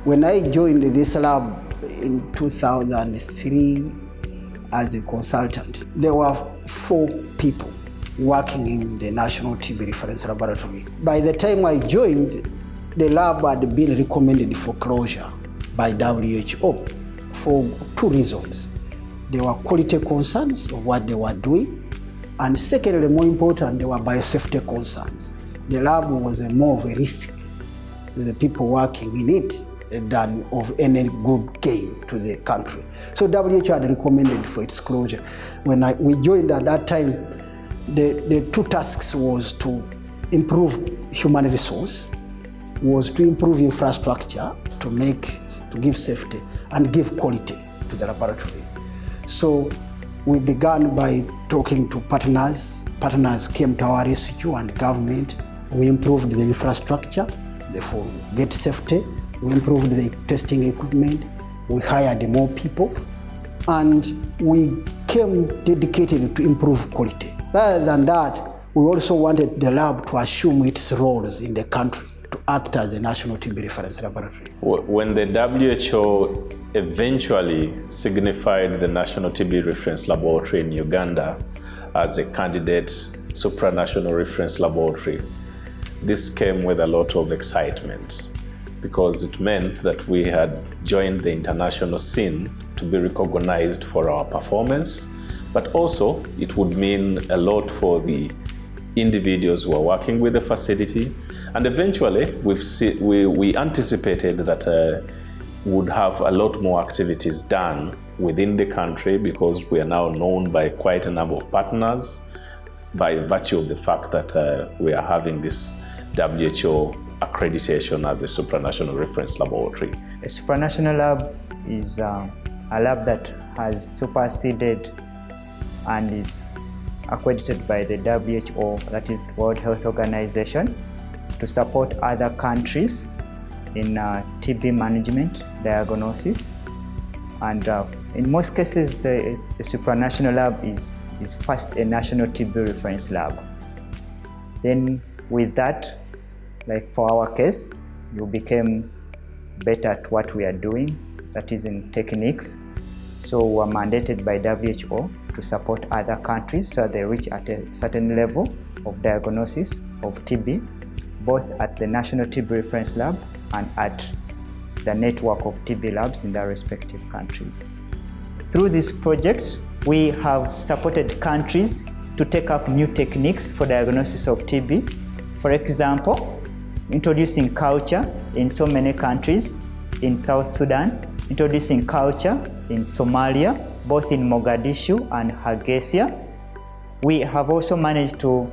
When I joined this lab in 2003 as a consultant, there were 4 people working in the National TB Reference Laboratory. By the time I joined, the lab had been recommended for closure by WHO for 2 reasons. There were quality concerns of what they were doing, and secondly, more important, there were biosafety concerns. The lab was more of a risk to the people working in it than of any good gain to the country. So WHO had recommended for its closure. When we joined at that time, the 2 tasks was to improve human resource, was to improve infrastructure, to give safety and give quality to the laboratory. So we began by talking to partners. Partners came to our rescue, and government. We improved the infrastructure, therefore get safety. We improved the testing equipment. We hired more people, and we came dedicated to improve quality. Rather than that, we also wanted the lab to assume its roles in the country, to act as a national TB reference laboratory. When the WHO eventually signified the National TB Reference Laboratory in Uganda as a candidate supranational reference laboratory, this came with a lot of excitement, because it meant that we had joined the international scene to be recognized for our performance, but also it would mean a lot for the individuals who are working with the facility. And eventually we anticipated that would have a lot more activities done within the country, because we are now known by quite a number of partners by virtue of the fact that we are having this WHO accreditation as a supranational reference laboratory. A supranational lab is a lab that has superseded and is accredited by the WHO, that is the World Health Organization, to support other countries in TB management, diagnosis, and in most cases the supranational lab is first a national TB reference lab. Then with that, like for our case, you became better at what we are doing, that is in techniques. So we are mandated by WHO to support other countries so that they reach at a certain level of diagnosis of TB, both at the National TB Reference Lab and at the network of TB labs in their respective countries. Through this project, we have supported countries to take up new techniques for diagnosis of TB. For example, introducing culture in so many countries, in South Sudan, introducing culture in Somalia, both in Mogadishu and Hargeisa. We have also managed to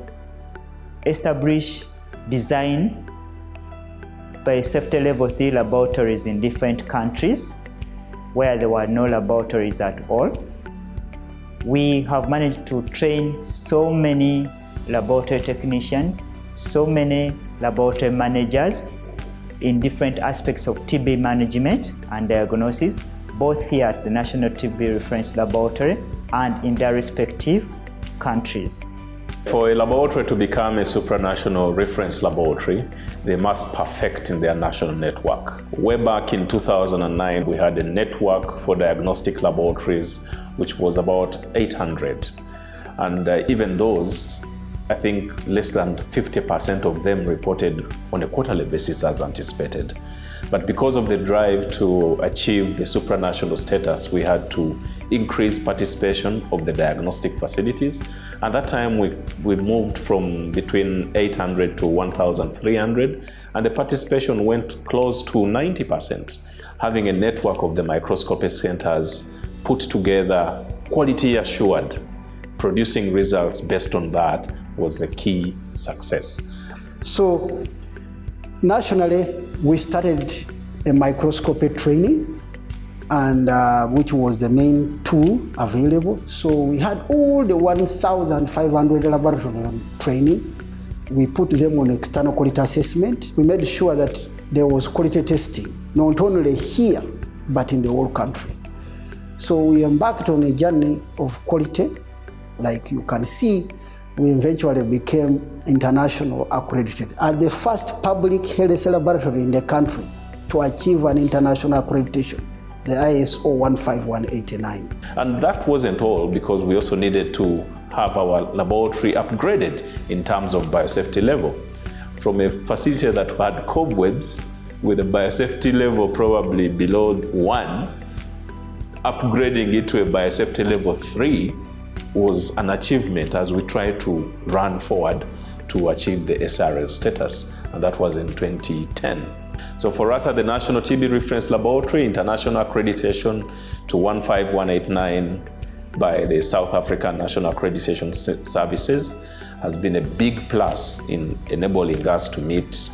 establish design by safety level 3 laboratories in different countries where there were no laboratories at all. We have managed to train so many laboratory technicians, so many laboratory managers in different aspects of TB management and diagnosis, both here at the National TB Reference Laboratory and in their respective countries. For a laboratory to become a supranational reference laboratory, they must perfect in their national network. Way back in 2009, we had a network for diagnostic laboratories, which was about 800. And even those, I think less than 50% of them reported on a quarterly basis as anticipated. But because of the drive to achieve the supranational status, we had to increase participation of the diagnostic facilities. At that time, we moved from between 800 to 1,300, and the participation went close to 90%. Having a network of the microscopy centers put together, quality assured, producing results based on that was the key success. So nationally, we started a microscopy training, and which was the main tool available. So we had all the 1,500 laboratory training. We put them on external quality assessment. We made sure that there was quality testing, not only here, but in the whole country. So we embarked on a journey of quality. Like you can see, we eventually became international accredited as the first public health laboratory in the country to achieve an international accreditation, the ISO 15189. And that wasn't all, because we also needed to have our laboratory upgraded in terms of biosafety level. From a facility that had cobwebs with a biosafety level probably below 1, upgrading it to a biosafety level 3 was an achievement as we tried to run forward to achieve the SRL status, and that was in 2010. So for us at the National TB Reference Laboratory, international accreditation to 15189 by the South African National Accreditation Services has been a big plus in enabling us to meet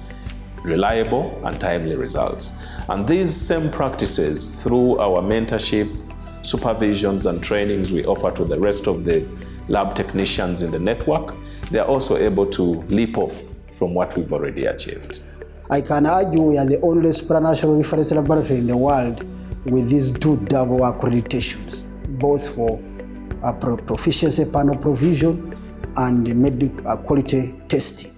reliable and timely results. And these same practices, through our mentorship, supervisions and trainings we offer to the rest of the lab technicians in the network, they are also able to leap off from what we've already achieved. I can argue we are the only supranational reference laboratory in the world with these 2 double accreditations, both for proficiency panel provision and medical quality testing.